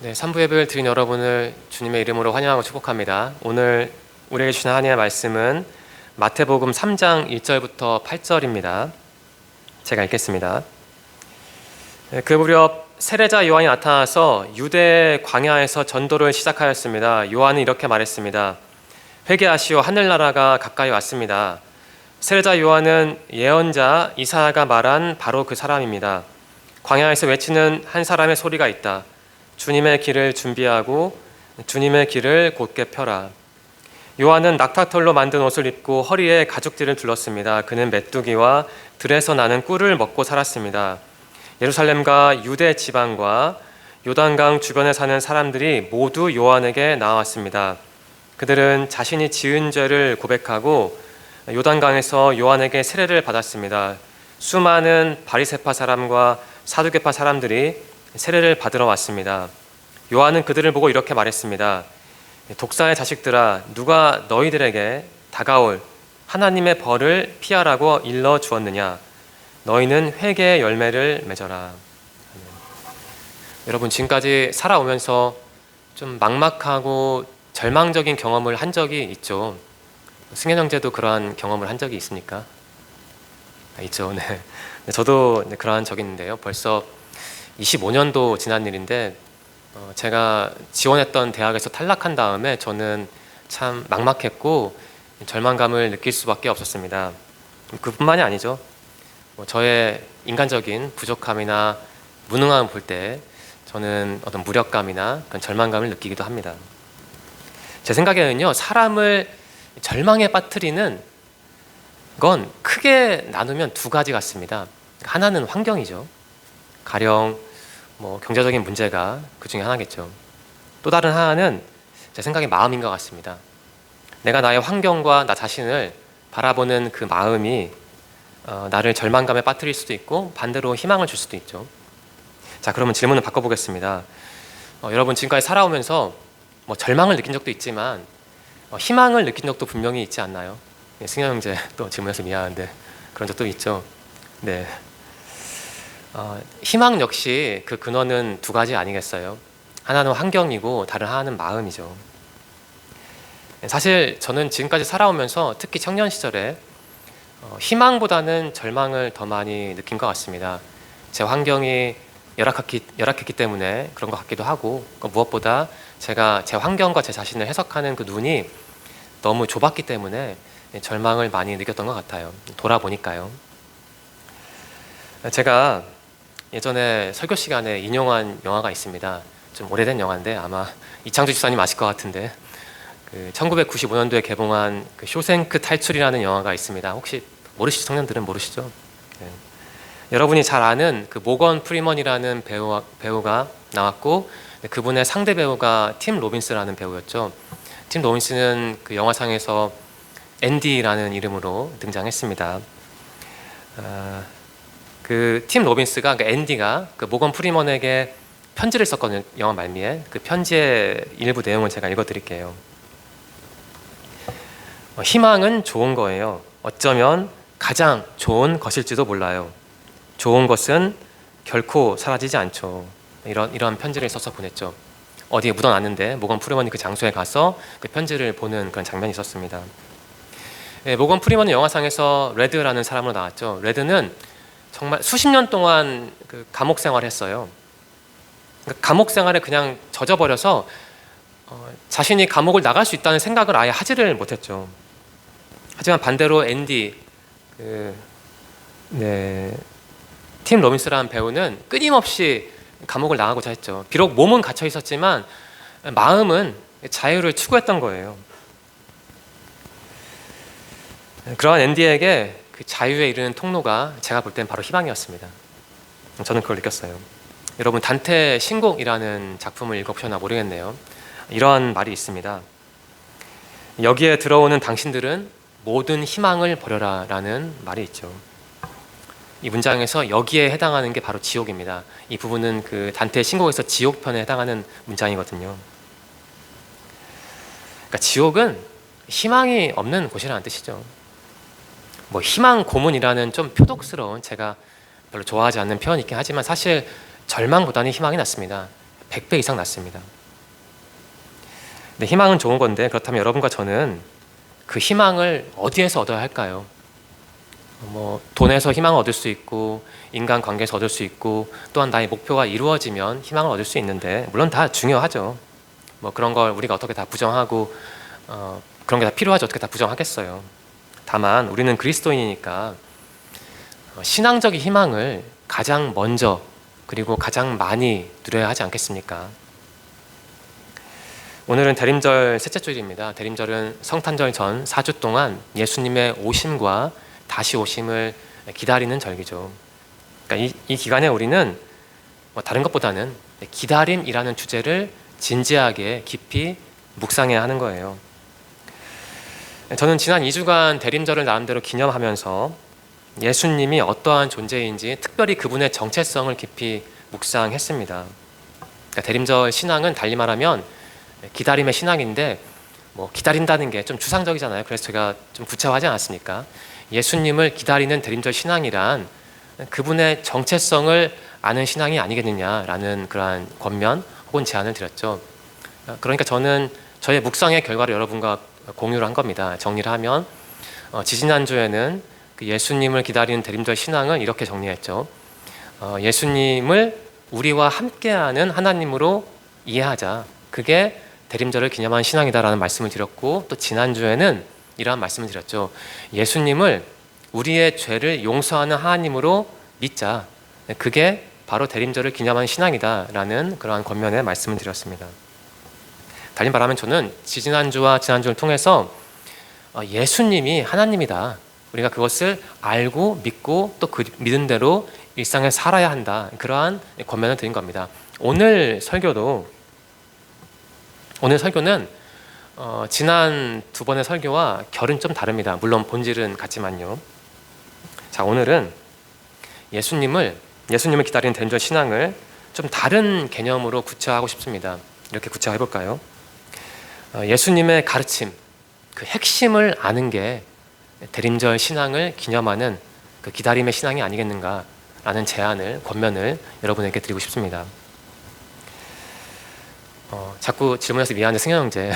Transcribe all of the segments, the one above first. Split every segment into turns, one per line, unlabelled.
네, 3부 예배를 드린 여러분을 주님의 이름으로 환영하고 축복합니다. 오늘 우리에게 주신 하나님의 말씀은 마태복음 3장 1절부터 8절입니다. 제가 읽겠습니다. 그 무렵 세례자 요한이 나타나서 유대 광야에서 전도를 시작하였습니다. 요한은 이렇게 말했습니다. 회개하시오, 하늘나라가 가까이 왔습니다. 세례자 요한은 예언자 이사야가 말한 바로 그 사람입니다. 광야에서 외치는 한 사람의 소리가 있다. 주님의 길을 준비하고 주님의 길을 곧게 펴라. 요한은 낙타털로 만든 옷을 입고 허리에 가죽띠를 둘렀습니다. 그는 메뚜기와 들에서 나는 꿀을 먹고 살았습니다. 예루살렘과 유대 지방과 요단강 주변에 사는 사람들이 모두 요한에게 나왔습니다. 그들은 자신이 지은 죄를 고백하고 요단강에서 요한에게 세례를 받았습니다. 수많은 바리새파 사람과 사두개파 사람들이 세례를 받으러 왔습니다. 요한은 그들을 보고 이렇게 말했습니다. 독사의 자식들아, 누가 너희들에게 다가올 하나님의 벌을 피하라고 일러 주었느냐? 너희는 회개의 열매를 맺어라. 여러분, 지금까지 살아오면서 좀 막막하고 절망적인 경험을 한 적이 있죠. 승현 형제도 그러한 경험을 한 적이 있습니까? 있죠. 네. 저도 그러한 적이 있는데요. 벌써 25년도 지난 일인데 제가 지원했던 대학에서 탈락한 다음에 저는 참 막막했고 절망감을 느낄 수밖에 없었습니다. 그뿐만이 아니죠. 저의 인간적인 부족함이나 무능함을 볼 때 저는 어떤 무력감이나 그런 절망감을 느끼기도 합니다. 제 생각에는요, 사람을 절망에 빠뜨리는 건 크게 나누면 두 가지 같습니다. 하나는 환경이죠. 가령 경제적인 문제가 그 중에 하나겠죠. 또 다른 하나는 제 생각에 마음인 것 같습니다. 내가 나의 환경과 나 자신을 바라보는 그 마음이 나를 절망감에 빠뜨릴 수도 있고 반대로 희망을 줄 수도 있죠. 자, 그러면 질문을 바꿔보겠습니다. 여러분, 지금까지 살아오면서 절망을 느낀 적도 있지만 희망을 느낀 적도 분명히 있지 않나요? 네, 승현 형제 또 질문해서 미안한데 그런 적도 있죠. 네. 희망 역시 그 근원은 두 가지 아니겠어요? 하나는 환경이고 다른 하나는 마음이죠. 사실 저는 지금까지 살아오면서 특히 청년 시절에 희망보다는 절망을 더 많이 느낀 것 같습니다. 제 환경이 열악했기 때문에 그런 것 같기도 하고, 무엇보다 제가 제 환경과 제 자신을 해석하는 그 눈이 너무 좁았기 때문에 절망을 많이 느꼈던 것 같아요. 돌아보니까요. 제가 예전에 설교 시간에 인용한 영화가 있습니다. 좀 오래된 영화인데 아마 이창주 집사님 아실 것 같은데 1995년도에 개봉한 쇼생크 탈출이라는 영화가 있습니다. 혹시 모르시죠? 청년들은 모르시죠? 네. 여러분이 잘 아는 그 모건 프리먼이라는 배우가 나왔고 그분의 상대 배우가 팀 로빈스라는 배우였죠. 팀 로빈스는 그 영화상에서 앤디라는 이름으로 등장했습니다. 그 팀 로빈스가, 앤디가 그 모건 프리먼에게 편지를 썼거든요. 영화 말미에. 그 편지의 일부 내용을 제가 읽어드릴게요. 희망은 좋은 거예요. 어쩌면 가장 좋은 것일지도 몰라요. 좋은 것은 결코 사라지지 않죠. 이런 편지를 써서 보냈죠. 어디에 묻어놨는데 모건 프리먼이 그 장소에 가서 그 편지를 보는 그런 장면이 있었습니다. 모건 프리먼은 영화상에서 레드라는 사람으로 나왔죠. 레드는 정말 수십 년 동안 그 감옥 생활을 했어요. 그러니까 감옥 생활에 그냥 젖어버려서 자신이 감옥을 나갈 수 있다는 생각을 아예 하지를 못했죠. 하지만 반대로 앤디, 팀 로빈스라는 배우는 끊임없이 감옥을 나가고자 했죠. 비록 몸은 갇혀 있었지만 마음은 자유를 추구했던 거예요. 그러한 앤디에게 그 자유에 이르는 통로가 제가 볼 땐 바로 희망이었습니다. 저는 그걸 느꼈어요. 여러분, 단테 신곡이라는 작품을 읽어보셨나 모르겠네요. 이러한 말이 있습니다. 여기에 들어오는 당신들은 모든 희망을 버려라 라는 말이 있죠. 이 문장에서 여기에 해당하는 게 바로 지옥입니다. 이 부분은 그 단테의 신곡에서 지옥편에 해당하는 문장이거든요. 그러니까 지옥은 희망이 없는 곳이라는 뜻이죠. 희망 고문이라는 좀 표독스러운, 제가 별로 좋아하지 않는 표현이 있긴 하지만 사실 절망보다는 희망이 낫습니다. 100배 이상 낫습니다. 근데 희망은 좋은 건데, 그렇다면 여러분과 저는 그 희망을 어디에서 얻어야 할까요? 돈에서 희망을 얻을 수 있고, 인간관계에서 얻을 수 있고, 또한 나의 목표가 이루어지면 희망을 얻을 수 있는데, 물론 다 중요하죠. 그런 걸 우리가 어떻게 다 부정하고 그런 게 다 필요하지 어떻게 다 부정하겠어요. 다만 우리는 그리스도인이니까 신앙적인 희망을 가장 먼저 그리고 가장 많이 누려야 하지 않겠습니까? 오늘은 대림절 셋째 주일입니다. 대림절은 성탄절 전 4주 동안 예수님의 오심과 다시 오심을 기다리는 절기죠. 그러니까 이 기간에 우리는 다른 것보다는 기다림이라는 주제를 진지하게 깊이 묵상해야 하는 거예요. 저는 지난 2주간 대림절을 나름대로 기념하면서 예수님이 어떠한 존재인지 특별히 그분의 정체성을 깊이 묵상했습니다. 그러니까 대림절 신앙은 달리 말하면 기다림의 신앙인데 기다린다는 게 좀 추상적이잖아요. 그래서 제가 좀 구체화하지 않았습니까? 예수님을 기다리는 대림절 신앙이란 그분의 정체성을 아는 신앙이 아니겠느냐라는 그러한 권면 혹은 제안을 드렸죠. 그러니까 저는 저의 묵상의 결과를 여러분과 공유를 한 겁니다. 정리를 하면 지지난주에는 그 예수님을 기다리는 대림절 신앙은 이렇게 정리했죠. 예수님을 우리와 함께하는 하나님으로 이해하자. 그게 대림절을 기념한 신앙이다라는 말씀을 드렸고, 또 지난주에는 이러한 말씀을 드렸죠. 예수님을 우리의 죄를 용서하는 하나님으로 믿자. 그게 바로 대림절을 기념한 신앙이다라는 그러한 권면의 말씀을 드렸습니다. 달리 말하면 저는 지지난주와 지난주를 통해서 예수님이 하나님이다. 우리가 그것을 알고 믿고 또 그 믿은 대로 일상을 살아야 한다. 그러한 권면을 드린 겁니다. 오늘 설교는 지난 두 번의 설교와 결은 좀 다릅니다. 물론 본질은 같지만요. 자, 오늘은 예수님을 기다리는 대림절 신앙을 좀 다른 개념으로 구체화하고 싶습니다. 이렇게 구체화해 볼까요? 예수님의 가르침, 그 핵심을 아는 게 대림절 신앙을 기념하는 그 기다림의 신앙이 아니겠는가라는 제안을, 권면을 여러분에게 드리고 싶습니다. 자꾸 질문해서 미안한데 승현 형제,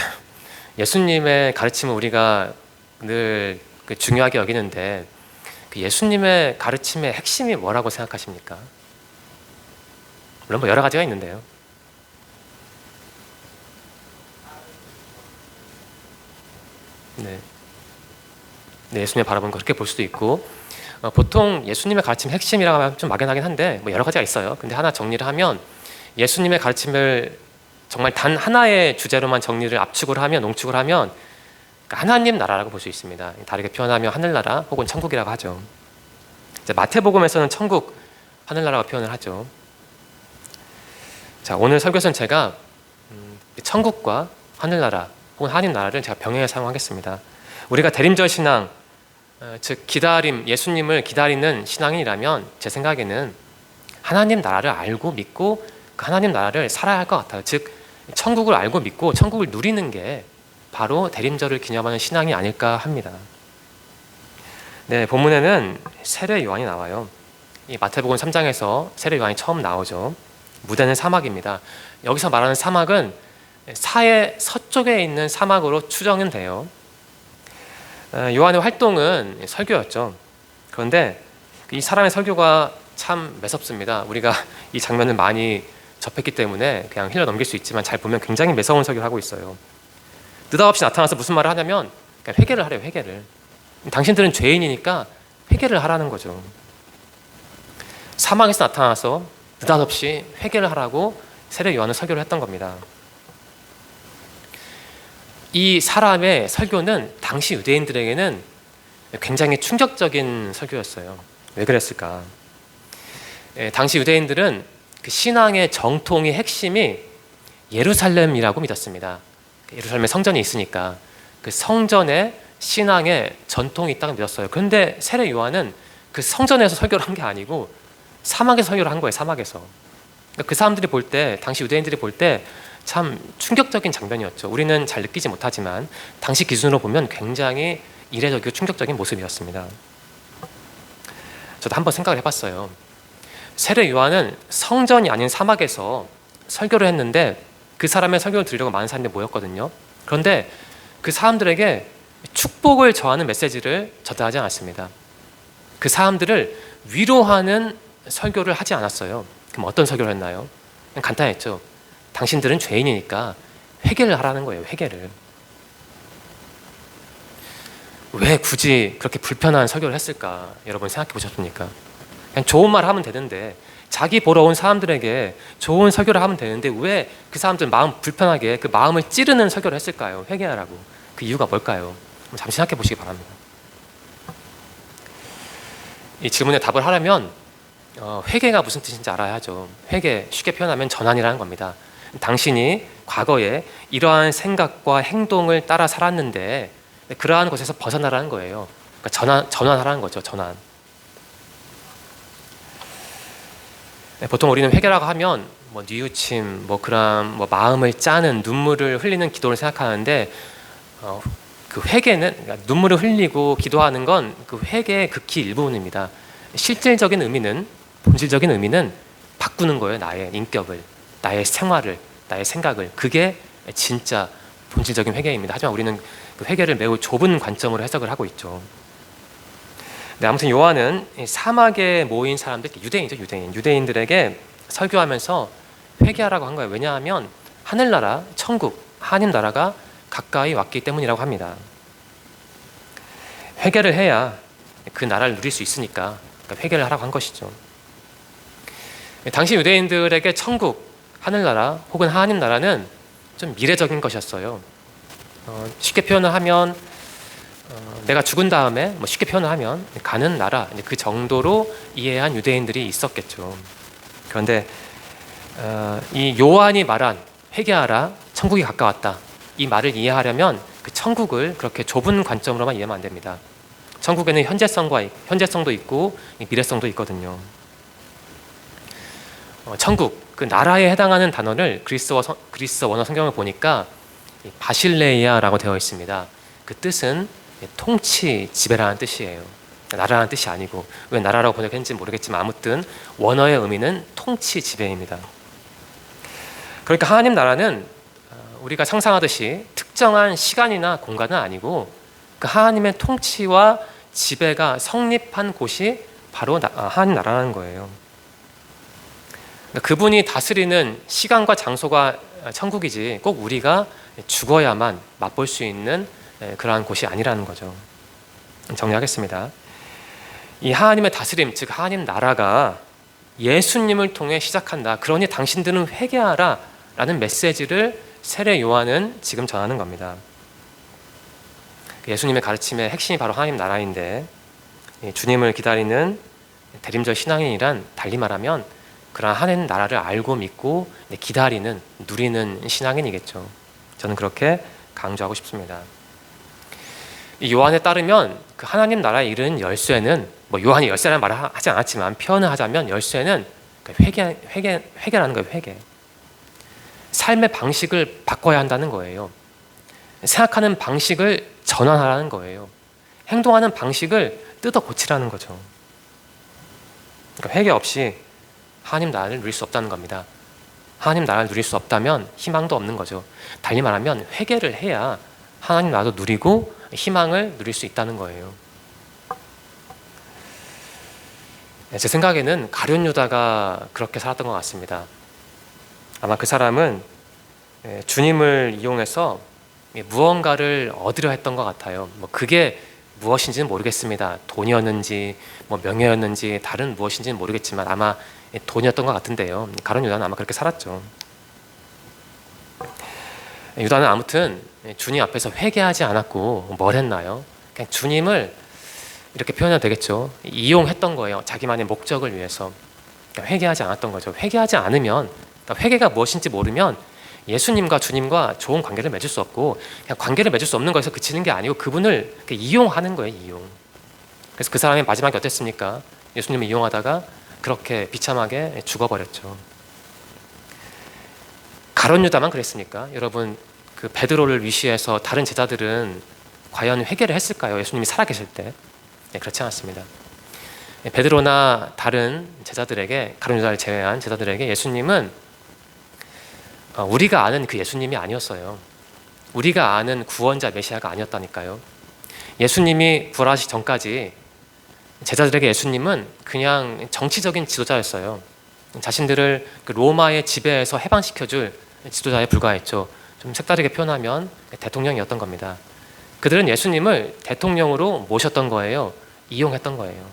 예수님의 가르침을 우리가 늘 중요하게 여기는데 그 예수님의 가르침의 핵심이 뭐라고 생각하십니까? 물론 여러 가지가 있는데요. 네, 예수님을 바라보는 거 그렇게 볼 수도 있고, 보통 예수님의 가르침 핵심이라고 하면 좀 막연하긴 한데 여러 가지가 있어요. 근데 하나 정리를 하면 예수님의 가르침을 정말 단 하나의 주제로만 정리를 압축을 하면, 농축을 하면 하나님 나라라고 볼 수 있습니다. 다르게 표현하면 하늘나라 혹은 천국이라고 하죠. 이제 마태복음에서는 천국, 하늘나라가 표현을 하죠. 자, 오늘 설교에서는 제가 천국과 하늘나라 혹은 하나님 나라를 제가 병행해 사용하겠습니다. 우리가 대림절 신앙, 즉 기다림, 예수님을 기다리는 신앙이라면 제 생각에는 하나님 나라를 알고 믿고 그 하나님 나라를 살아야 할 것 같아요. 즉 천국을 알고 믿고 천국을 누리는 게 바로 대림절을 기념하는 신앙이 아닐까 합니다. 네, 본문에는 세례 요한이 나와요. 이 마태복음 3장에서 세례 요한이 처음 나오죠. 무대는 사막입니다. 여기서 말하는 사막은 사해 서쪽에 있는 사막으로 추정은 돼요. 요한의 활동은 설교였죠. 그런데 이 사람의 설교가 참 매섭습니다. 우리가 이 장면을 많이 접했기 때문에 그냥 흘려 넘길 수 있지만 잘 보면 굉장히 매서운 설교를 하고 있어요. 느닷없이 나타나서 무슨 말을 하냐면 그냥 회개를 하래요. 회개를. 당신들은 죄인이니까 회개를 하라는 거죠. 사막에서 나타나서 느닷없이 회개를 하라고 세례 요한은 설교를 했던 겁니다. 이 사람의 설교는 당시 유대인들에게는 굉장히 충격적인 설교였어요. 왜 그랬을까? 당시 유대인들은 그 신앙의 정통의 핵심이 예루살렘이라고 믿었습니다. 예루살렘에 성전이 있으니까 그 성전에 신앙의 전통이 있다고 믿었어요. 그런데 세례 요한은 그 성전에서 설교를 한 게 아니고 사막에서 설교를 한 거예요. 사막에서. 그러니까 그 사람들이 볼 때, 당시 유대인들이 볼 때 참 충격적인 장면이었죠. 우리는 잘 느끼지 못하지만 당시 기준으로 보면 굉장히 이례적이고 충격적인 모습이었습니다. 저도 한번 생각을 해봤어요. 세례 요한은 성전이 아닌 사막에서 설교를 했는데 그 사람의 설교를 들으려고 많은 사람들이 모였거든요. 그런데 그 사람들에게 축복을 저하는 메시지를 전달하지 않았습니다. 그 사람들을 위로하는 설교를 하지 않았어요. 그럼 어떤 설교를 했나요? 그냥 간단했죠. 당신들은 죄인이니까 회개를 하라는 거예요. 회개를. 왜 굳이 그렇게 불편한 설교를 했을까? 여러분 생각해 보셨습니까? 그냥 좋은 말 하면 되는데, 자기 보러 온 사람들에게 좋은 설교를 하면 되는데 왜 그 사람들 마음 불편하게 그 마음을 찌르는 설교를 했을까요? 회개하라고. 그 이유가 뭘까요? 잠시 생각해 보시기 바랍니다. 이 질문에 답을 하려면 회개가 무슨 뜻인지 알아야죠. 회개, 쉽게 표현하면 전환이라는 겁니다. 당신이 과거에 이러한 생각과 행동을 따라 살았는데 그러한 것에서 벗어나라는 거예요. 그러니까 전환하라는 거죠. 전환. 보통 우리는 회개라고 하면 뉘우침, 그런 마음을 짜는, 눈물을 흘리는 기도를 생각하는데 그 회개는, 그러니까 눈물을 흘리고 기도하는 건 그 회개의 극히 일부분입니다. 실질적인 의미는, 본질적인 의미는 바꾸는 거예요. 나의 인격을, 나의 생활을, 나의 생각을. 그게 진짜 본질적인 회개입니다. 하지만 우리는 그 회개를 매우 좁은 관점으로 해석을 하고 있죠. 네, 아무튼 요한은 사막에 모인 사람들, 유대인이죠, 유대인들에게 설교하면서 회개하라고 한 거예요. 왜냐하면 하늘나라, 천국, 하나님 나라가 가까이 왔기 때문이라고 합니다. 회개를 해야 그 나라를 누릴 수 있으니까, 그러니까 회개를 하라고 한 것이죠. 당시 유대인들에게 천국, 하늘나라 혹은 하나님 나라는 좀 미래적인 것이었어요. 쉽게 표현을 하면 내가 죽은 다음에 쉽게 표현을 하면 가는 나라, 그 정도로 이해한 유대인들이 있었겠죠. 그런데 이 요한이 말한 회개하라, 천국이 가까웠다, 이 말을 이해하려면 그 천국을 그렇게 좁은 관점으로만 이해하면 안 됩니다. 천국에는 현재성도 있고 미래성도 있거든요. 천국, 그 나라에 해당하는 단어를 그리스 원어 성경을 보니까 바실레이아라고 되어 있습니다. 그 뜻은 통치, 지배라는 뜻이에요. 나라라는 뜻이 아니고, 왜 나라라고 번역했는지 모르겠지만 아무튼 원어의 의미는 통치, 지배입니다. 그러니까 하나님 나라는 우리가 상상하듯이 특정한 시간이나 공간은 아니고 그 하나님의 통치와 지배가 성립한 곳이 바로 하나님 나라라는 거예요. 그분이 다스리는 시간과 장소가 천국이지 꼭 우리가 죽어야만 맛볼 수 있는 그러한 곳이 아니라는 거죠. 정리하겠습니다. 이 하나님의 다스림, 즉 하나님 나라가 예수님을 통해 시작한다. 그러니 당신들은 회개하라 라는 메시지를 세례 요한은 지금 전하는 겁니다. 예수님의 가르침의 핵심이 바로 하나님 나라인데, 주님을 기다리는 대림절 신앙인이란 달리 말하면 그러한 하나님 나라를 알고 믿고 기다리는, 누리는 신앙인이겠죠. 저는 그렇게 강조하고 싶습니다. 이 요한에 따르면 그 하나님 나라에 이르는 열쇠는, 요한이 열쇠라는 말을 하지 않았지만 표현을 하자면 열쇠는 회개라는 거예요. 회개. 삶의 방식을 바꿔야 한다는 거예요. 생각하는 방식을 전환하라는 거예요. 행동하는 방식을 뜯어 고치라는 거죠. 그러니까 회개 없이 하나님 나라를 누릴 수 없다는 겁니다. 하나님 나라를 누릴 수 없다면 희망도 없는 거죠. 달리 말하면 회개를 해야 하나님 나라도 누리고 희망을 누릴 수 있다는 거예요. 제 생각에는 가룟 유다가 그렇게 살았던 것 같습니다. 아마 그 사람은 주님을 이용해서 무언가를 얻으려 했던 것 같아요. 그게 무엇인지는 모르겠습니다. 돈이었는지 명예였는지 다른 무엇인지는 모르겠지만 아마 돈이었던 것 같은데요. 가룟 유다는 아마 그렇게 살았죠. 유다는 아무튼 주님 앞에서 회개하지 않았고 뭘 했나요? 그냥 주님을 이렇게 표현해도 되겠죠. 이용했던 거예요. 자기만의 목적을 위해서. 그러니까 회개하지 않았던 거죠. 회개하지 않으면, 그러니까 회개가 무엇인지 모르면 예수님과 주님과 좋은 관계를 맺을 수 없고, 그냥 관계를 맺을 수 없는 거에서 그치는 게 아니고 그분을 이용하는 거예요. 이용. 그래서 그 사람의 마지막이 어땠습니까? 예수님을 이용하다가 그렇게 비참하게 죽어버렸죠. 가룟 유다만 그랬습니까? 여러분, 그 베드로를 위시해서 다른 제자들은 과연 회개를 했을까요? 예수님이 살아계실 때? 그렇지 않았습니다. 베드로나 다른 제자들에게, 가룟 유다를 제외한 제자들에게 예수님은 우리가 아는 그 예수님이 아니었어요. 우리가 아는 구원자 메시아가 아니었다니까요. 예수님이 부활하시기 전까지 제자들에게 예수님은 그냥 정치적인 지도자였어요. 자신들을 그 로마의 지배에서 해방시켜줄 지도자에 불과했죠. 좀 색다르게 표현하면 대통령이었던 겁니다. 그들은 예수님을 대통령으로 모셨던 거예요. 이용했던 거예요.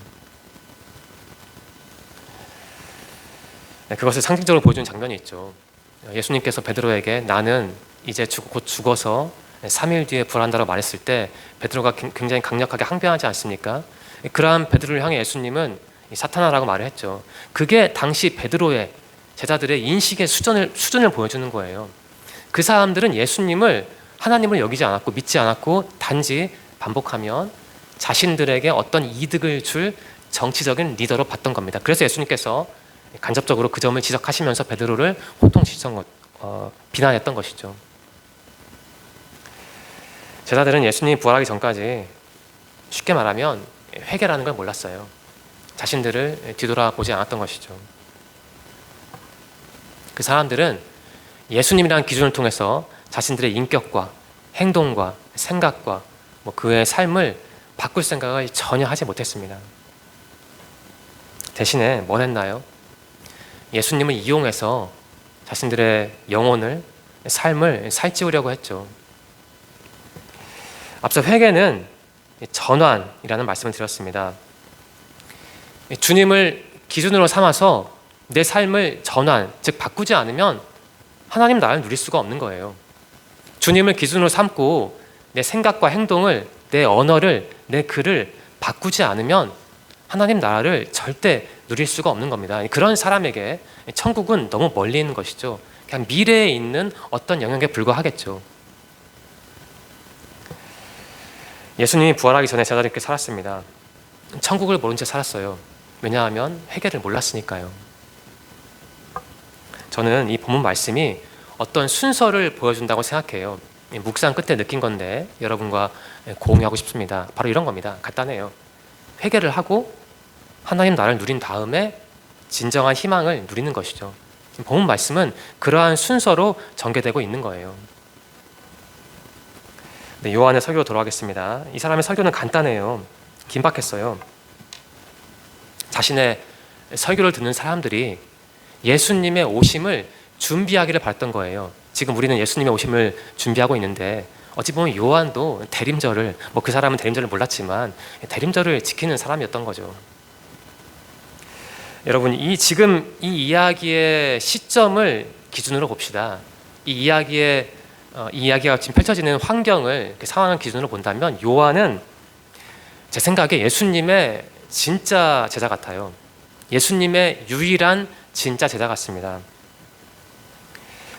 그것을 상징적으로 보여주는 장면이 있죠. 예수님께서 베드로에게 나는 이제 곧 죽어서 3일 뒤에 부활한다고 말했을 때 베드로가 굉장히 강력하게 항변하지 않습니까? 그러한 베드로를 향해 예수님은 사탄아라고 말을 했죠. 그게 당시 베드로의 제자들의 인식의 수준을 보여주는 거예요. 그 사람들은 예수님을 하나님을 여기지 않았고 믿지 않았고 단지 반복하면 자신들에게 어떤 이득을 줄 정치적인 리더로 봤던 겁니다. 그래서 예수님께서 간접적으로 그 점을 지적하시면서 베드로를 호통치던 비난했던 것이죠. 제자들은 예수님이 부활하기 전까지 쉽게 말하면 회개라는 걸 몰랐어요. 자신들을 뒤돌아보지 않았던 것이죠. 그 사람들은 예수님이라는 기준을 통해서 자신들의 인격과 행동과 생각과 그의 삶을 바꿀 생각을 전혀 하지 못했습니다. 대신에 뭘 했나요? 예수님을 이용해서 자신들의 영혼을, 삶을 살찌우려고 했죠. 앞서 회개는 전환이라는 말씀을 드렸습니다. 주님을 기준으로 삼아서 내 삶을 전환, 즉 바꾸지 않으면 하나님 나라를 누릴 수가 없는 거예요. 주님을 기준으로 삼고 내 생각과 행동을, 내 언어를, 내 글을 바꾸지 않으면 하나님 나라를 절대 누릴 수가 없는 겁니다. 그런 사람에게 천국은 너무 멀리 있는 것이죠. 그냥 미래에 있는 어떤 영역에 불과하겠죠. 예수님이 부활하기 전에 제자들이 이렇게 살았습니다. 천국을 모른 채 살았어요. 왜냐하면 회개를 몰랐으니까요. 저는 이 본문 말씀이 어떤 순서를 보여준다고 생각해요. 묵상 끝에 느낀 건데 여러분과 공유하고 싶습니다. 바로 이런 겁니다. 간단해요. 회개를 하고 하나님 나라를 누린 다음에 진정한 희망을 누리는 것이죠. 본문 말씀은 그러한 순서로 전개되고 있는 거예요. 네, 요한의 설교로 돌아가겠습니다. 이 사람의 설교는 간단해요. 긴박했어요. 자신의 설교를 듣는 사람들이 예수님의 오심을 준비하기를 바랐던 거예요. 지금 우리는 예수님의 오심을 준비하고 있는데 어찌 보면 요한도 대림절을, 그 사람은 대림절을 몰랐지만 대림절을 지키는 사람이었던 거죠. 여러분, 지금 이 이야기의 시점을 기준으로 봅시다. 이 이야기가 지금 펼쳐지는 환경을, 상황을 기준으로 본다면 요한은 제 생각에 예수님의 진짜 제자 같아요. 예수님의 유일한 진짜 제자 같습니다.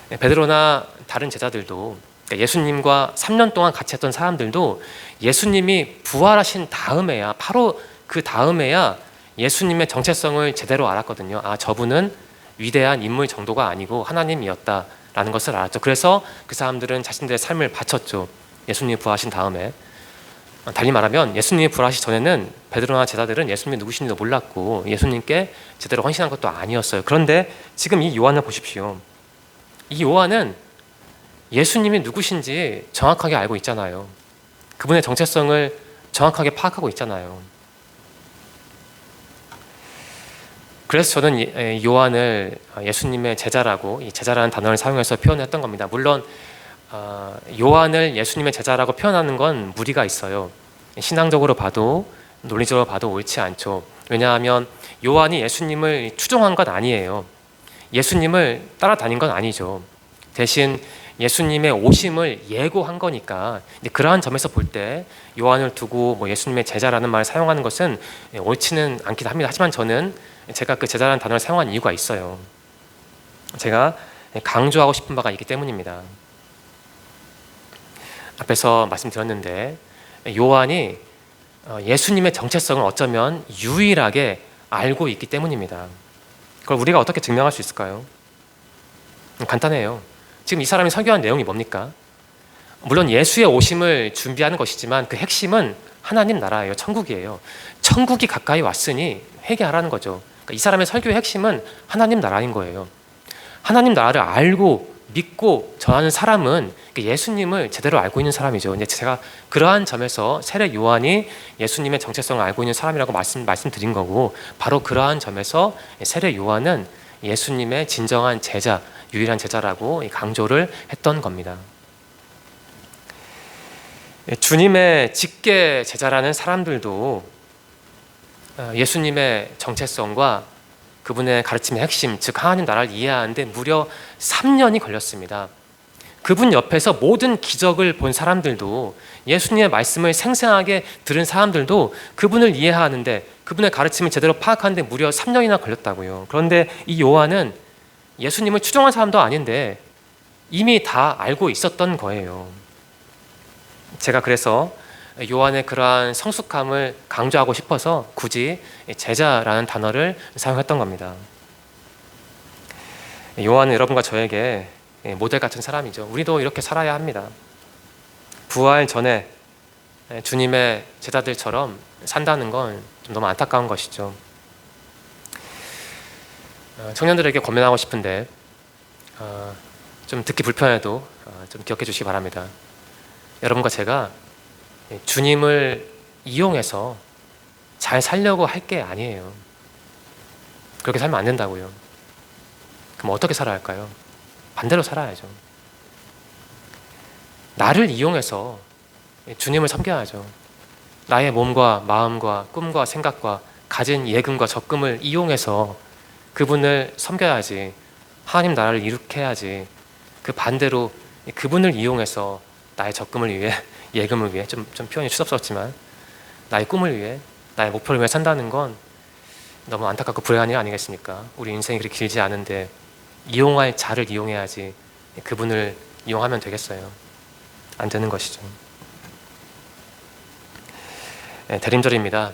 베드로나 다른 제자들도, 예수님과 3년 동안 같이 했던 사람들도 예수님이 부활하신 다음에야, 바로 그 다음에야 예수님의 정체성을 제대로 알았거든요. 저분은 위대한 인물 정도가 아니고 하나님이었다라는 것을 알았죠. 그래서 그 사람들은 자신들의 삶을 바쳤죠. 예수님이 부활하신 다음에. 달리 말하면 예수님이 부활하시기 전에는 베드로나 제자들은 예수님이 누구신지도 몰랐고 예수님께 제대로 헌신한 것도 아니었어요. 그런데 지금 이 요한을 보십시오. 이 요한은 예수님이 누구신지 정확하게 알고 있잖아요. 그분의 정체성을 정확하게 파악하고 있잖아요. 그래서 저는 요한을 예수님의 제자라고, 이 제자라는 단어를 사용해서 표현했던 겁니다. 물론 요한을 예수님의 제자라고 표현하는 건 무리가 있어요. 신앙적으로 봐도 논리적으로 봐도 옳지 않죠. 왜냐하면 요한이 예수님을 추종한 건 아니에요. 예수님을 따라다닌 건 아니죠. 대신 예수님의 오심을 예고한 거니까 그러한 점에서 볼 때 요한을 두고 예수님의 제자라는 말을 사용하는 것은 옳지는 않긴 합니다. 하지만 제가 그 제자라는 단어를 사용한 이유가 있어요. 제가 강조하고 싶은 바가 있기 때문입니다. 앞에서 말씀드렸는데 요한이 예수님의 정체성을 어쩌면 유일하게 알고 있기 때문입니다. 그걸 우리가 어떻게 증명할 수 있을까요? 간단해요. 지금 이 사람이 설교한 내용이 뭡니까? 물론 예수의 오심을 준비하는 것이지만 그 핵심은 하나님 나라예요. 천국이에요. 천국이 가까이 왔으니 회개하라는 거죠. 그러니까 이 사람의 설교의 핵심은 하나님 나라인 거예요. 하나님 나라를 알고 믿고 전하는 사람은 예수님을 제대로 알고 있는 사람이죠. 이제 제가 그러한 점에서 세례 요한이 예수님의 정체성을 알고 있는 사람이라고 말씀드린 거고, 바로 그러한 점에서 세례 요한은 예수님의 진정한 제자, 유일한 제자라고 강조를 했던 겁니다. 주님의 직계 제자라는 사람들도 예수님의 정체성과 그분의 가르침의 핵심, 즉 하나님 나라를 이해하는데 무려 3년이 걸렸습니다. 그분 옆에서 모든 기적을 본 사람들도, 예수님의 말씀을 생생하게 들은 사람들도 그분을 이해하는데, 그분의 가르침을 제대로 파악하는데 무려 3년이나 걸렸다고요. 그런데 이 요한은 예수님을 추종한 사람도 아닌데 이미 다 알고 있었던 거예요. 제가 그래서 요한의 그러한 성숙함을 강조하고 싶어서 굳이 제자라는 단어를 사용했던 겁니다. 요한은 여러분과 저에게 모델 같은 사람이죠. 우리도 이렇게 살아야 합니다. 부활 전에 주님의 제자들처럼 산다는 건 좀 너무 안타까운 것이죠. 청년들에게 권면하고 싶은데 좀 듣기 불편해도 좀 기억해 주시기 바랍니다. 여러분과 제가 주님을 이용해서 잘 살려고 할 게 아니에요. 그렇게 살면 안 된다고요. 그럼 어떻게 살아야 할까요? 반대로 살아야죠. 나를 이용해서 주님을 섬겨야죠. 나의 몸과 마음과 꿈과 생각과 가진 예금과 적금을 이용해서 그분을 섬겨야지, 하나님 나라를 이룩해야지. 그 반대로 그분을 이용해서 나의 적금을 위해, 예금을 위해, 좀 표현이 추접스럽지만 나의 꿈을 위해, 나의 목표를 위해 산다는 건 너무 안타깝고 불행한 일 아니겠습니까? 우리 인생이 그렇게 길지 않은데 이용할 자를 이용해야지 그분을 이용하면 되겠어요? 안 되는 것이죠. 대림절입니다.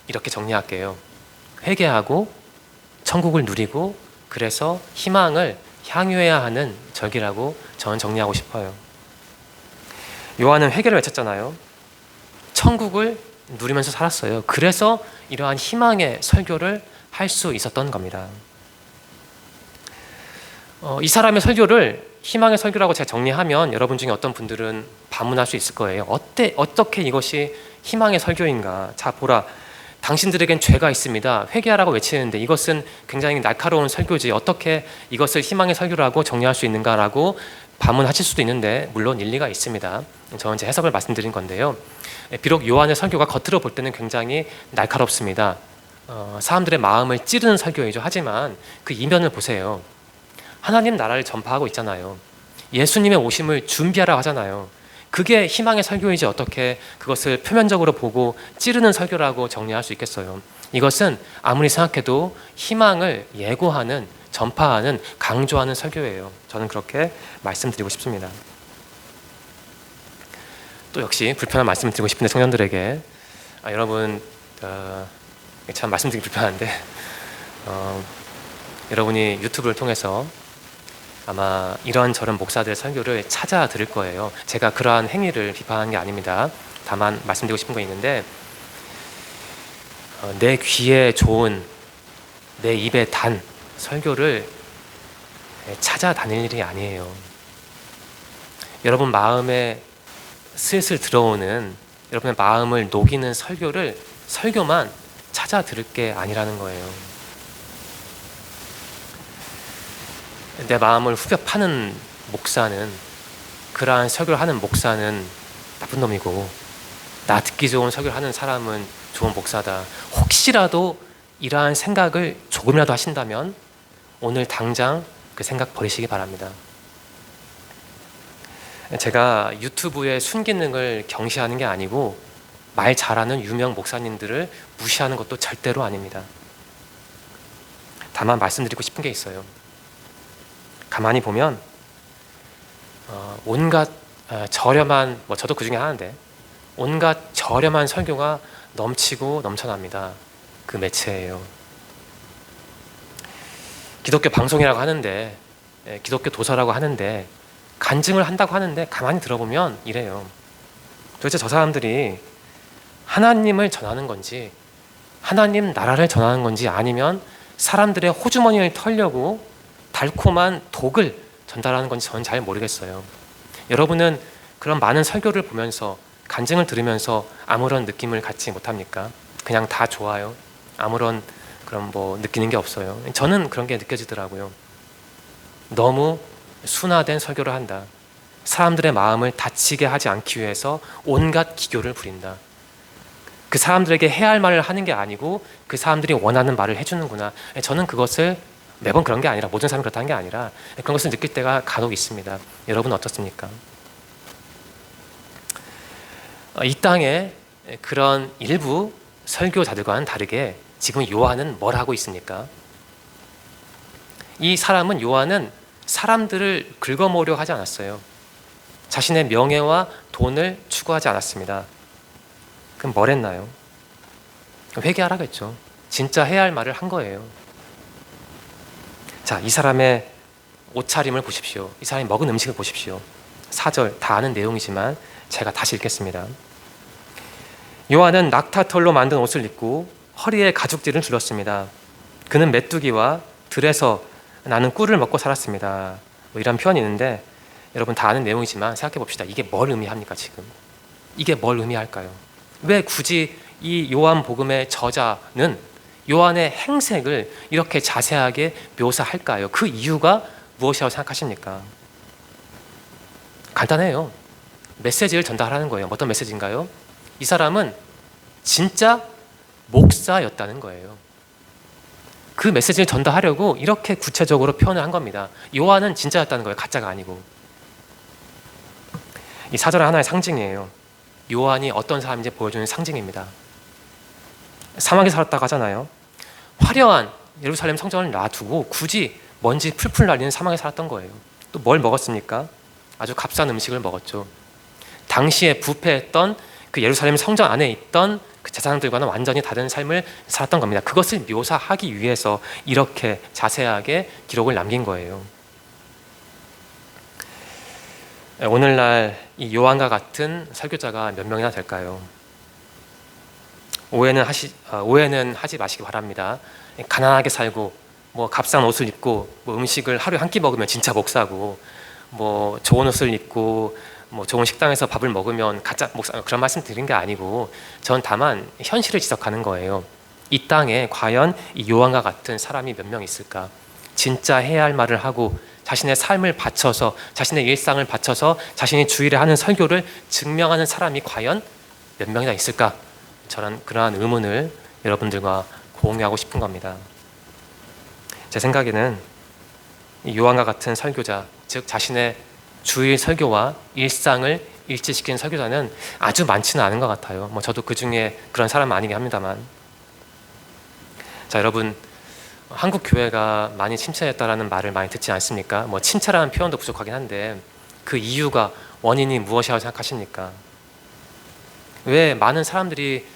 이렇게 정리할게요. 회개하고 천국을 누리고, 그래서 희망을 향유해야 하는 절기라고 저는 정리하고 싶어요. 요한은 회개를 외쳤잖아요. 천국을 누리면서 살았어요. 그래서 이러한 희망의 설교를 할 수 있었던 겁니다. 이 사람의 설교를 희망의 설교라고 제가 정리하면 여러분 중에 어떤 분들은 반문할 수 있을 거예요. 어떻게 이것이 희망의 설교인가? 자, 보라. 당신들에겐 죄가 있습니다. 회개하라고 외치는데 이것은 굉장히 날카로운 설교지. 어떻게 이것을 희망의 설교라고 정리할 수 있는가라고 반문하실 수도 있는데, 물론 일리가 있습니다. 저는 제 해석을 말씀드린 건데요. 비록 요한의 설교가 겉으로 볼 때는 굉장히 날카롭습니다. 사람들의 마음을 찌르는 설교이죠. 하지만 그 이면을 보세요. 하나님 나라를 전파하고 있잖아요. 예수님의 오심을 준비하라고 하잖아요. 그게 희망의 설교이지 어떻게 그것을 표면적으로 보고 찌르는 설교라고 정리할 수 있겠어요. 이것은 아무리 생각해도 희망을 예고하는, 전파하는, 강조하는 설교예요. 저는 그렇게 말씀드리고 싶습니다. 또 역시 불편한 말씀을 드리고 싶은데, 청년들에게 여러분 참 말씀드리기 불편한데 여러분이 유튜브를 통해서 아마 이런저런 목사들의 설교를 찾아 들을 거예요. 제가 그러한 행위를 비판하는 게 아닙니다. 다만 말씀드리고 싶은 거 있는데, 내 귀에 좋은, 내 입에 단 설교를 찾아다닐 일이 아니에요. 여러분 마음에 슬슬 들어오는, 여러분의 마음을 녹이는 설교만 찾아 들을 게 아니라는 거예요. 내 마음을 후벼 파는 목사는, 그러한 설교를 하는 목사는 나쁜 놈이고, 나 듣기 좋은 설교를 하는 사람은 좋은 목사다. 혹시라도 이러한 생각을 조금이라도 하신다면 오늘 당장 그 생각 버리시기 바랍니다. 제가 유튜브의 순기능을 경시하는 게 아니고 말 잘하는 유명 목사님들을 무시하는 것도 절대로 아닙니다. 다만 말씀드리고 싶은 게 있어요. 가만히 보면 온갖 저렴한, 저도 그 중에 하나인데, 온갖 저렴한 설교가 넘치고 넘쳐납니다. 그 매체예요. 기독교 방송이라고 하는데, 기독교 도서라고 하는데, 간증을 한다고 하는데 가만히 들어보면 이래요. 도대체 저 사람들이 하나님을 전하는 건지, 하나님 나라를 전하는 건지, 아니면 사람들의 호주머니를 털려고 달콤한 독을 전달하는 건지 저는 잘 모르겠어요. 여러분은 그런 많은 설교를 보면서 간증을 들으면서 아무런 느낌을 갖지 못합니까? 그냥 다 좋아요. 아무런 그런 느끼는 게 없어요. 저는 그런 게 느껴지더라고요. 너무 순화된 설교를 한다. 사람들의 마음을 다치게 하지 않기 위해서 온갖 기교를 부린다. 그 사람들에게 해야 할 말을 하는 게 아니고 그 사람들이 원하는 말을 해주는구나. 저는 그것을 매번 그런 게 아니라, 모든 사람이 그렇다는 게 아니라 그런 것을 느낄 때가 간혹 있습니다. 여러분은 어떻습니까? 이 땅에 그런 일부 설교자들과는 다르게 지금 요한은 뭘 하고 있습니까? 이 사람은, 요한은 사람들을 긁어모으려 하지 않았어요. 자신의 명예와 돈을 추구하지 않았습니다. 그럼 뭘 했나요? 회개하라겠죠. 진짜 해야 할 말을 한 거예요. 자, 이 사람의 옷차림을 보십시오. 이 사람이 먹은 음식을 보십시오. 4절 다 아는 내용이지만 제가 다시 읽겠습니다. 요한은 낙타털로 만든 옷을 입고 허리에 가죽띠를 둘렀습니다. 그는 메뚜기와 들에서 나는 꿀을 먹고 살았습니다. 이런 표현이 있는데 여러분 다 아는 내용이지만 생각해 봅시다. 이게 뭘 의미합니까 지금? 이게 뭘 의미할까요? 왜 굳이 이 요한복음의 저자는 요한의 행색을 이렇게 자세하게 묘사할까요? 그 이유가 무엇이라고 생각하십니까? 간단해요. 메시지를 전달하는 거예요. 어떤 메시지인가요? 이 사람은 진짜 목사였다는 거예요. 그 메시지를 전달하려고 이렇게 구체적으로 표현을 한 겁니다. 요한은 진짜였다는 거예요. 가짜가 아니고. 이 사절은 하나의 상징이에요. 요한이 어떤 사람인지 보여주는 상징입니다. 사막에 살았다고 하잖아요. 화려한 예루살렘 성전을 놔두고 굳이 먼지 풀풀 날리는 사막에 살았던 거예요. 또 뭘 먹었습니까? 아주 값싼 음식을 먹었죠. 당시에 부패했던 그 예루살렘 성전 안에 있던 그 제사장들과는 완전히 다른 삶을 살았던 겁니다. 그것을 묘사하기 위해서 이렇게 자세하게 기록을 남긴 거예요. 오늘날 이 요한과 같은 설교자가 몇 명이나 될까요? 오해는 하지 마시기 바랍니다. 가난하게 살고 값싼 옷을 입고 음식을 하루에 한 끼 먹으면 진짜 목사고, 좋은 옷을 입고 좋은 식당에서 밥을 먹으면 가짜 목사, 그런 말씀 드린 게 아니고 전 다만 현실을 지적하는 거예요. 이 땅에 과연 이 요한과 같은 사람이 몇 명 있을까? 진짜 해야 할 말을 하고 자신의 삶을 바쳐서, 자신의 일상을 바쳐서 자신이 주일에 하는 설교를 증명하는 사람이 과연 몇 명이나 있을까? 저는 그러한 의문을 여러분들과 공유하고 싶은 겁니다. 제 생각에는 이 요한과 같은 설교자, 즉 자신의 주일 설교와 일상을 일치시키는 설교자는 아주 많지는 않은 것 같아요. 저도 그 중에 그런 사람 아니긴 합니다만. 자, 여러분, 한국 교회가 많이 침체했다라는 말을 많이 듣지 않습니까? 침체라는 표현도 부족하긴 한데 그 이유가, 원인이 무엇이라고 생각하십니까? 왜 많은 사람들이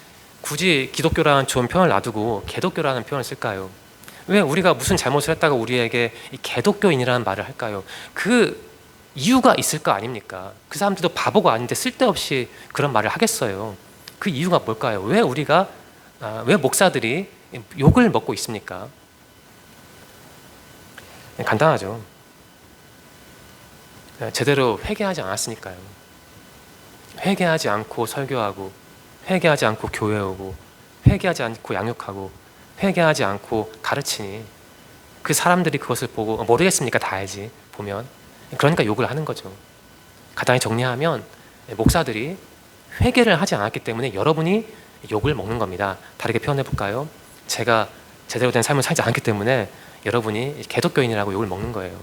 굳이 기독교라는 좋은 표현을 놔두고 개독교라는 표현을 쓸까요? 왜 우리가 무슨 잘못을 했다가 우리에게 이 개독교인이라는 말을 할까요? 그 이유가 있을 거 아닙니까? 그 사람들도 바보가 아닌데 쓸데없이 그런 말을 하겠어요. 그 이유가 뭘까요? 왜 목사들이 욕을 먹고 있습니까? 간단하죠. 제대로 회개하지 않았으니까요. 회개하지 않고 설교하고, 회개하지 않고 교회 오고, 회개하지 않고 양육하고, 회개하지 않고 가르치니 그 사람들이 그것을 보고 모르겠습니까? 다 알지, 보면. 그러니까 욕을 하는 거죠. 간단히 정리하면 목사들이 회개를 하지 않았기 때문에 여러분이 욕을 먹는 겁니다. 다르게 표현해 볼까요? 제가 제대로 된 삶을 살지 않기 때문에 여러분이 개독교인이라고 욕을 먹는 거예요.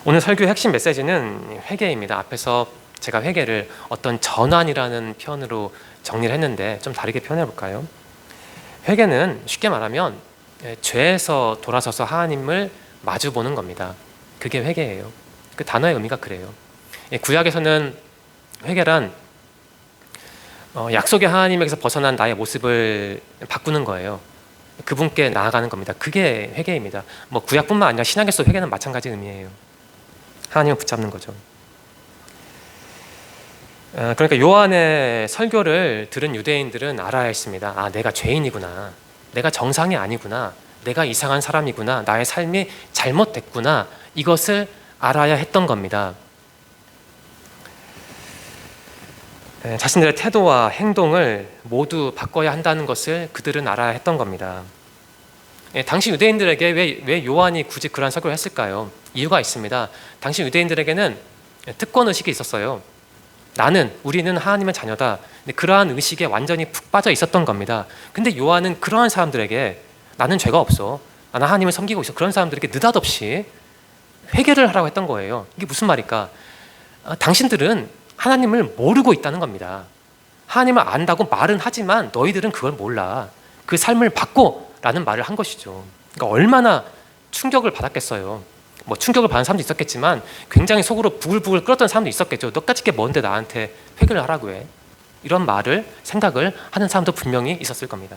오늘 설교의 핵심 메시지는 회개입니다. 앞에서 제가 회개를 어떤 전환이라는 표현으로 정리를 했는데 좀 다르게 표현해 볼까요? 회개는 쉽게 말하면 죄에서 돌아서서 하나님을 마주보는 겁니다. 그게 회개예요. 그 단어의 의미가 그래요. 구약에서는 회개란 약속의 하나님에게서 벗어난 나의 모습을 바꾸는 거예요. 그분께 나아가는 겁니다. 그게 회개입니다. 구약뿐만 아니라 신약에서 회개는 마찬가지 의미예요. 하나님을 붙잡는 거죠. 그러니까 요한의 설교를 들은 유대인들은 알아야 했습니다. 아, 내가 죄인이구나. 내가 정상이 아니구나. 내가 이상한 사람이구나, 나의 삶이 잘못됐구나, 이것을 알아야 했던 겁니다. 자신들의 태도와 행동을 모두 바꿔야 한다는 것을 그들은 알아야 했던 겁니다. 당시 유대인들에게 왜 요한이 굳이 그러한 설교를 했을까요? 이유가 있습니다. 당시 유대인들에게는 특권의식이 있었어요. 우리는 하나님의 자녀다. 그러한 의식에 완전히 푹 빠져 있었던 겁니다. 근데 요한은 그러한 사람들에게 나는 죄가 없어, 나는 하나님을 섬기고 있어, 그런 사람들에게 느닷없이 회개를 하라고 했던 거예요. 이게 무슨 말일까? 당신들은 하나님을 모르고 있다는 겁니다. 하나님을 안다고 말은 하지만 너희들은 그걸 몰라. 그 삶을 바꿔라는 말을 한 것이죠. 그러니까 얼마나 충격을 받았겠어요. 충격을 받은 사람도 있었겠지만 굉장히 속으로 부글부글 끓었던 사람도 있었겠죠. 너까짓 게 뭔데 나한테 회개를 하라고 해. 이런 생각을 하는 사람도 분명히 있었을 겁니다.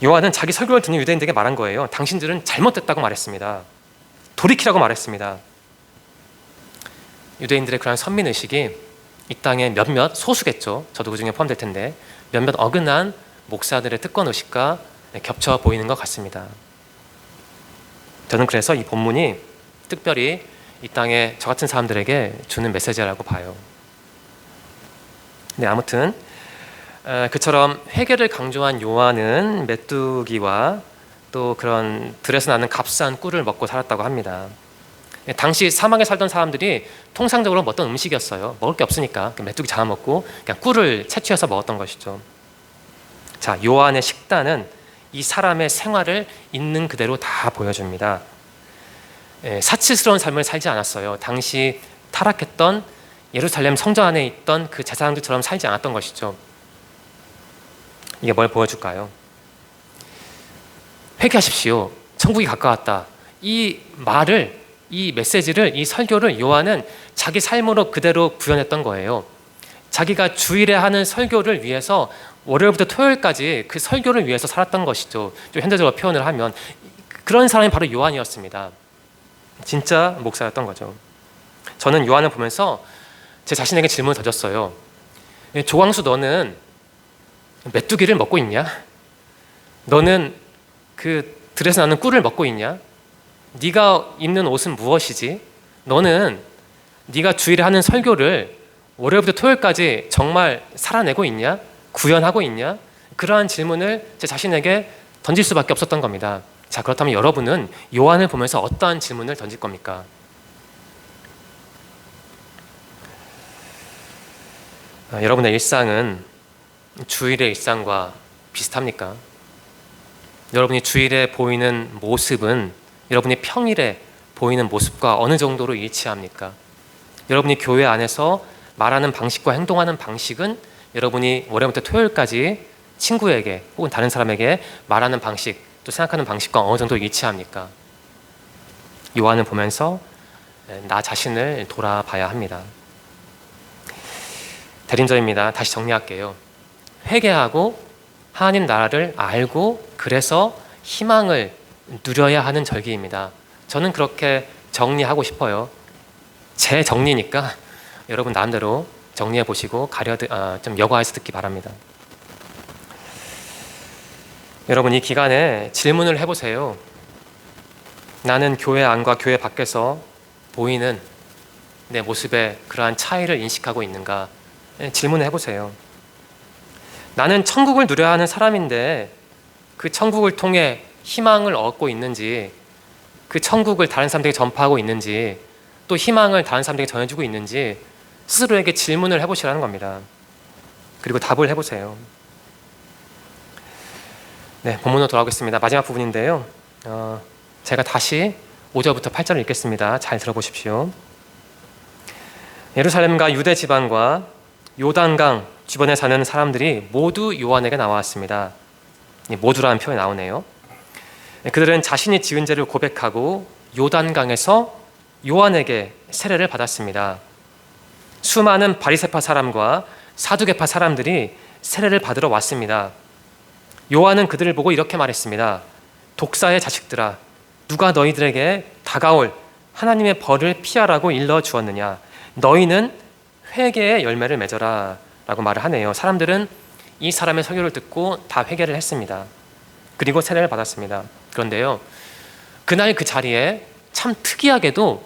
요한은 자기 설교를 듣는 유대인들에게 말한 거예요. 당신들은 잘못됐다고 말했습니다. 돌이키라고 말했습니다. 유대인들의 그런 선민의식이 이 땅에 몇몇 소수겠죠. 저도 그 중에 포함될 텐데 몇몇 어긋난 목사들의 특권의식과 겹쳐 보이는 것 같습니다. 저는 그래서 이 본문이 특별히 이 땅에 저 같은 사람들에게 주는 메시지라고 봐요. 네, 아무튼 그처럼 회개를 강조한 요한은 메뚜기와 또 그런 들에서 나는 값싼 꿀을 먹고 살았다고 합니다. 당시 사막에 살던 사람들이 통상적으로 어떤 음식이었어요. 먹을 게 없으니까 메뚜기 잡아먹고 그냥 꿀을 채취해서 먹었던 것이죠. 자, 요한의 식단은 이 사람의 생활을 있는 그대로 다 보여줍니다. 사치스러운 삶을 살지 않았어요. 당시 타락했던 예루살렘 성전 안에 있던 그 제사장들처럼 살지 않았던 것이죠. 이게 뭘 보여줄까요? 회개하십시오, 천국이 가까웠다. 이 말을, 이 메시지를, 이 설교를 요한은 자기 삶으로 그대로 구현했던 거예요. 자기가 주일에 하는 설교를 위해서 월요일부터 토요일까지 그 설교를 위해서 살았던 것이죠. 좀 현대적으로 표현을 하면 그런 사람이 바로 요한이었습니다. 진짜 목사였던 거죠. 저는 요한을 보면서 제 자신에게 질문을 던졌어요. 조광수, 너는 메뚜기를 먹고 있냐? 너는 그 들에서 나는 꿀을 먹고 있냐? 네가 입는 옷은 무엇이지? 너는 네가 주일에 하는 설교를 월요일부터 토요일까지 정말 살아내고 있냐? 구현하고 있냐? 그러한 질문을 제 자신에게 던질 수밖에 없었던 겁니다. 자, 그렇다면 여러분은 요한을 보면서 어떠한 질문을 던질 겁니까? 여러분의 일상은 주일의 일상과 비슷합니까? 여러분이 주일에 보이는 모습은 여러분이 평일에 보이는 모습과 어느 정도로 일치합니까? 여러분이 교회 안에서 말하는 방식과 행동하는 방식은 여러분이 월요일부터 토요일까지 친구에게 혹은 다른 사람에게 말하는 방식, 또 생각하는 방식과 어느 정도 일치합니까? 요한을 보면서 나 자신을 돌아봐야 합니다. 대림절입니다. 다시 정리할게요. 회개하고 하나님 나라를 알고 그래서 희망을 누려야 하는 절기입니다. 저는 그렇게 정리하고 싶어요. 제 정리니까 여러분 나름대로 정리해 보시고 좀 여과해서 듣기 바랍니다. 여러분, 이 기간에 질문을 해보세요. 나는 교회 안과 교회 밖에서 보이는 내 모습에 그러한 차이를 인식하고 있는가? 질문을 해보세요. 나는 천국을 누려야 하는 사람인데 그 천국을 통해 희망을 얻고 있는지, 그 천국을 다른 사람들에게 전파하고 있는지, 또 희망을 다른 사람들에게 전해주고 있는지 스스로에게 질문을 해보시라는 겁니다. 그리고 답을 해보세요. 네, 본문으로 돌아오겠습니다. 마지막 부분인데요. 제가 다시 5절부터 8절을 읽겠습니다. 잘 들어보십시오. 예루살렘과 유대 지방과 요단강 주변에 사는 사람들이 모두 요한에게 나왔습니다. 모두라는 표현이 나오네요. 그들은 자신이 지은 죄를 고백하고 요단강에서 요한에게 세례를 받았습니다. 수많은 바리새파 사람과 사두개파 사람들이 세례를 받으러 왔습니다. 요한은 그들을 보고 이렇게 말했습니다. 독사의 자식들아, 누가 너희들에게 다가올 하나님의 벌을 피하라고 일러주었느냐? 너희는 회개의 열매를 맺어라 라고 말을 하네요. 사람들은 이 사람의 설교를 듣고 다 회개를 했습니다. 그리고 세례를 받았습니다. 그런데요, 그날 그 자리에 참 특이하게도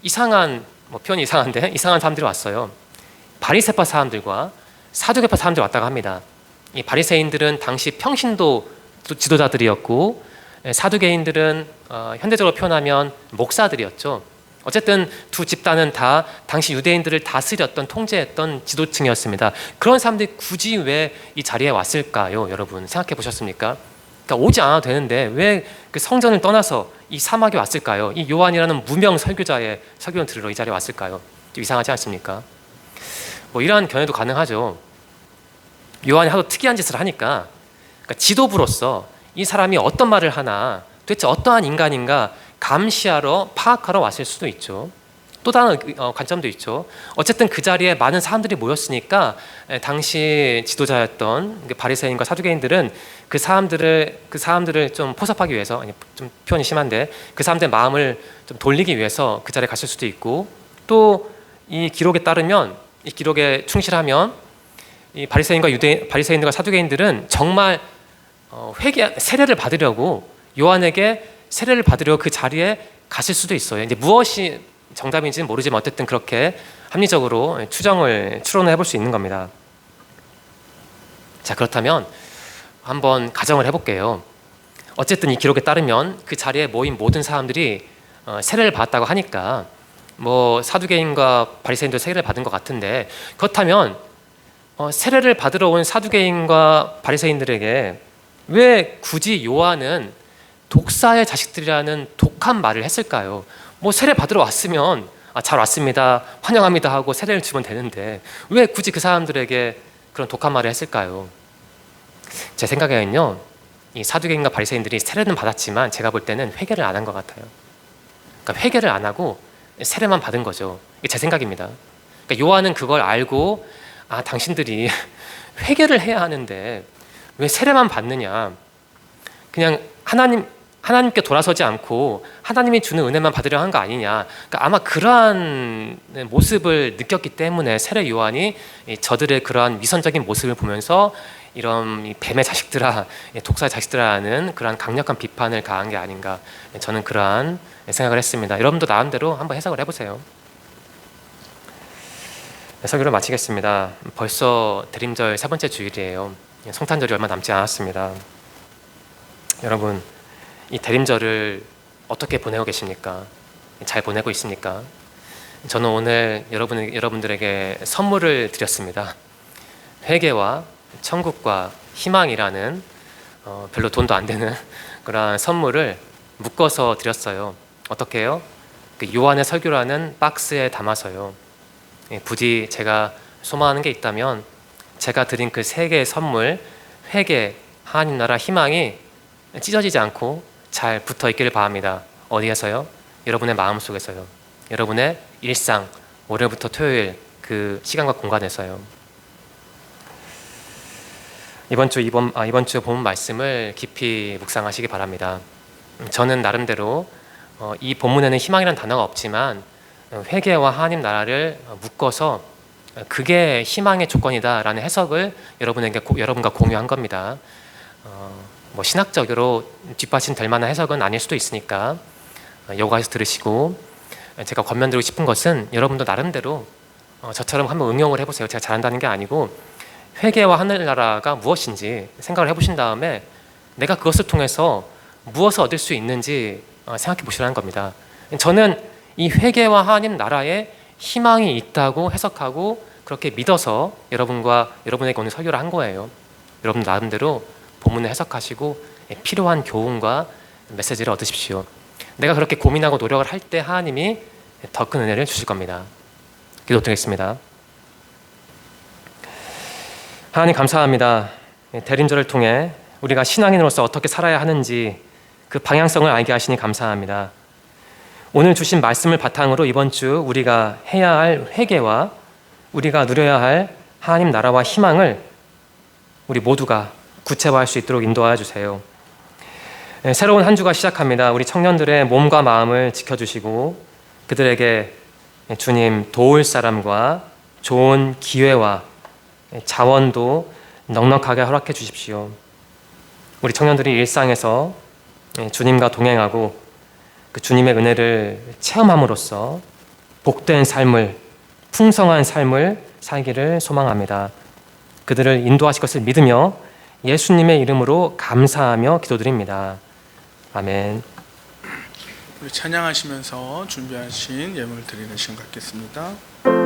이상한, 표현이 이상한데 이상한 사람들이 왔어요. 바리새파 사람들과 사두개파 사람들이 왔다고 합니다. 이 바리새인들은 당시 평신도 지도자들이었고, 사두개인들은 현대적으로 표현하면 목사들이었죠. 어쨌든 두 집단은 다 당시 유대인들을 다스렸던, 통제했던 지도층이었습니다. 그런 사람들이 굳이 왜 이 자리에 왔을까요? 여러분 생각해 보셨습니까? 그러니까 오지 않아도 되는데 왜 그 성전을 떠나서 이 사막에 왔을까요? 이 요한이라는 무명 설교자의 설교를 들으러 이 자리에 왔을까요? 좀 이상하지 않습니까? 이러한 견해도 가능하죠. 요한이 하도 특이한 짓을 하니까, 그러니까 지도부로서 이 사람이 어떤 말을 하나, 도대체 어떠한 인간인가 감시하러, 파악하러 왔을 수도 있죠. 또 다른 관점도 있죠. 어쨌든 그 자리에 많은 사람들이 모였으니까 당시 지도자였던 바리새인과 사두개인들은 그 사람들을 좀 포섭하기 위해서, 좀 표현이 심한데 그 사람들의 마음을 좀 돌리기 위해서 그 자리에 갔을 수도 있고, 또 이 기록에 따르면, 이 기록에 충실하면 이 바리새인들과 사두개인들은 정말 세례를 받으려고, 요한에게 세례를 받으려고 그 자리에 갔을 수도 있어요. 이제 무엇이 정답인지는 모르지만 어쨌든 그렇게 합리적으로 추론을 해볼 수 있는 겁니다. 자, 그렇다면 한번 가정을 해볼게요. 어쨌든 이 기록에 따르면 그 자리에 모인 모든 사람들이 세례를 받았다고 하니까 사두개인과 바리새인도 세례를 받은 것 같은데, 그렇다면 세례를 받으러 온 사두개인과 바리새인들에게 왜 굳이 요한은 독사의 자식들이라는 독한 말을 했을까요? 세례 받으러 왔으면 잘 왔습니다, 환영합니다 하고 세례를 주면 되는데 왜 굳이 그 사람들에게 그런 독한 말을 했을까요? 제 생각에는요, 이 사두개인과 바리새인들이 세례는 받았지만 제가 볼 때는 회개를 안 한 것 같아요. 그러니까 회개를 안 하고 세례만 받은 거죠. 이게 제 생각입니다. 그러니까 요한은 그걸 알고, 당신들이 회개를 해야 하는데 왜 세례만 받느냐, 그냥 하나님께 돌아서지 않고 하나님이 주는 은혜만 받으려 한 거 아니냐. 그러니까 아마 그러한 모습을 느꼈기 때문에 세례 요한이 저들의 그러한 위선적인 모습을 보면서 이런 뱀의 자식들아, 독사의 자식들아라는 그러한 강력한 비판을 가한 게 아닌가, 저는 그러한 생각을 했습니다. 여러분도 나름대로 한번 해석을 해보세요. 설교를 마치겠습니다. 벌써 대림절 3번째 주일이에요. 성탄절이 얼마 남지 않았습니다. 여러분, 이 대림절을 어떻게 보내고 계십니까? 잘 보내고 있습니까? 저는 오늘 여러분들에게 선물을 드렸습니다. 회개와 천국과 희망이라는 별로 돈도 안 되는 그런 선물을 묶어서 드렸어요. 어떻게 해요? 그 요한의 설교라는 박스에 담아서요. 부디 제가 소망하는 게 있다면 제가 드린 그 세 개의 선물, 회개, 하나님 나라, 희망이 찢어지지 않고 잘 붙어 있기를 바랍니다. 어디에서요? 여러분의 마음속에서요. 여러분의 일상, 월요일부터 토요일 그 시간과 공간에서요. 이번 주 본 말씀을 깊이 묵상하시기 바랍니다. 저는 나름대로 이 본문에는 희망이라는 단어가 없지만 회개와 하나님 나라를 묶어서 그게 희망의 조건이다라는 해석을 여러분과 공유한 겁니다. 신학적으로 뒷받침될 만한 해석은 아닐 수도 있으니까 여기서 들으시고, 제가 권면드리고 싶은 것은 여러분도 나름대로 저처럼 한번 응용을 해보세요. 제가 잘한다는 게 아니고 회개와 하늘나라가 무엇인지 생각을 해보신 다음에 내가 그것을 통해서 무엇을 얻을 수 있는지 생각해 보시라는 겁니다. 저는 이 회개와 하나님 나라에 희망이 있다고 해석하고 그렇게 믿어서 여러분에게 오늘 설교를 한 거예요. 여러분 나름대로 본문을 해석하시고 필요한 교훈과 메시지를 얻으십시오. 내가 그렇게 고민하고 노력을 할 때 하나님이 더 큰 은혜를 주실 겁니다. 기도드리겠습니다. 하나님 감사합니다. 대림절을 통해 우리가 신앙인으로서 어떻게 살아야 하는지 그 방향성을 알게 하시니 감사합니다. 오늘 주신 말씀을 바탕으로 이번 주 우리가 해야 할 회개와 우리가 누려야 할 하나님 나라와 희망을 우리 모두가 구체화할 수 있도록 인도하여 주세요. 새로운 한 주가 시작합니다. 우리 청년들의 몸과 마음을 지켜주시고 그들에게 주님 도울 사람과 좋은 기회와 자원도 넉넉하게 허락해 주십시오. 우리 청년들이 일상에서 주님과 동행하고 그 주님의 은혜를 체험함으로써 복된 삶을, 풍성한 삶을 살기를 소망합니다. 그들을 인도하실 것을 믿으며 예수님의 이름으로 감사하며 기도드립니다. 아멘.
우리 찬양하시면서 준비하신 예물 드리는 시간 갖겠습니다.